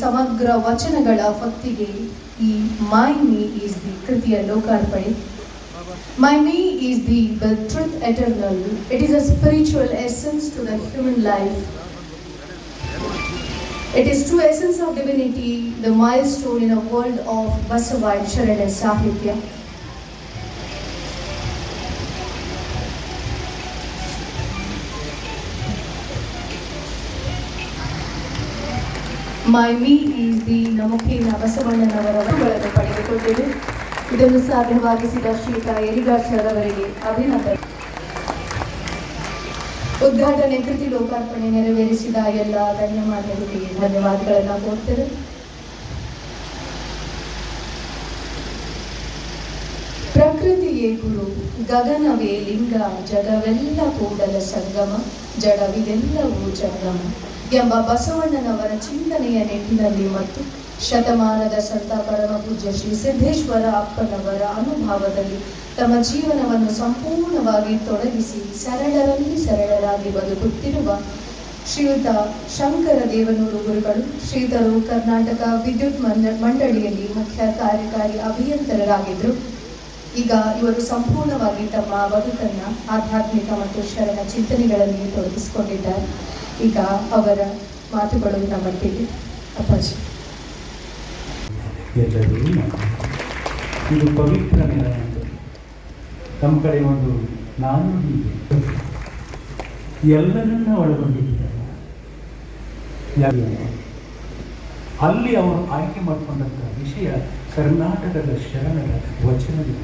ಸಮಗ್ರ ವಚನಗಳ ಹೊತ್ತಿಗೆ ಈ ಮೈ ಮೀ ಈಸ್ ದಿ ಕೃತಿಯ ಲೋಕಾರ್ಪಣೆ. My me is the truth eternal. It is a spiritual essence to the human life. It is true essence of divinity, the milestone in a world of Basava Sharana Sahitya. My me is the ನಮುಖೇನ ಬಸವಣ್ಣನವರ ವರಗಳನ್ನು ಪಡೆದುಕೊಂಡಿದೆ. ಇದನ್ನು ಸಾಧ್ಯವಾಗಿಸಿದ ಶ್ರೀಯುತ ಯರಿಗಾರ್ sir ಅವರಿಗೆ ಅಭಿನಂದನೆ. ಉದ್ಘಾಟನೆ ಕೃತಿ ಲೋಕಾರ್ಪಣೆ ನೆರವೇರಿಸಿದ ಎಲ್ಲ ಗಣ್ಯಮಾನ್ಯರಿಗೆ ಧನ್ಯವಾದಗಳನ್ನು ಕೋರ್ತೇವೆ. ಪ್ರಕೃತಿಯೇ ಗುರು, ಗಗನವೇ ಲಿಂಗ, ಜಗವೆಲ್ಲ ಕೂಡಲ ಸಂಗಮ, ಜಡವಿದೆಲ್ಲವೂ ಜಂಗಮ ಎಂಬ ಬಸವಣ್ಣನವರ ಚಿಂತನೆಯ ನಿಟ್ಟಿನಲ್ಲಿ ಮತ್ತು ಶತಮಾನದ ಸಂತ ಪರಮ ಪೂಜ್ಯ ಶ್ರೀ ಸಿದ್ದೇಶ್ವರ ಅಪ್ಪನವರ ಅನುಭವದಲ್ಲಿ ತಮ್ಮ ಜೀವನವನ್ನು ಸಂಪೂರ್ಣವಾಗಿ ತೊಡಗಿಸಿ ಸರಳರಲ್ಲಿ ಸರಳರಾಗಿ ಬದುಕುತ್ತಿರುವ ಶ್ರೀಯುತ ಶಂಕರ ದೇವನೂರು ಗುರುಗಳು ಶ್ರೀಯುತರು ಕರ್ನಾಟಕ ವಿದ್ಯುತ್ ಮಂಡಳಿಯಲ್ಲಿ ಮುಖ್ಯ ಕಾರ್ಯಕಾರಿ ಅಭಿಯಂತರರಾಗಿದ್ದರು. ಈಗ ಇವರು ಸಂಪೂರ್ಣವಾಗಿ ತಮ್ಮ ಬದುಕನ್ನು ಆಧ್ಯಾತ್ಮಿಕ ಮತ್ತು ಶರಣ ಚಿಂತನೆಗಳಲ್ಲಿ ತೊಡಗಿಸಿಕೊಂಡಿದ್ದಾರೆ. ಈಗ ಅವರ ಮಾತುಗಳು ನಮ್ಮೊಟ್ಟಿಗೆ. ಅಪ್ಪಾಜಿ. ಎಲ್ಲರೂ ಇದು ಪವಿತ್ರ ನೆಲ. ನಮ್ಮ ಕಡೆ ಒಂದು ನಾನುಡಿ ಇದೆ, ಎಲ್ಲರನ್ನ ಒಳಗೊಂಡಿದ್ದಾರೆ. ಅಲ್ಲಿ ಅವರು ಆಯ್ಕೆ ಮಾಡಿಕೊಂಡಂಥ ವಿಷಯ ಕರ್ನಾಟಕದ ಶರಣರ ವಚನಗಳು.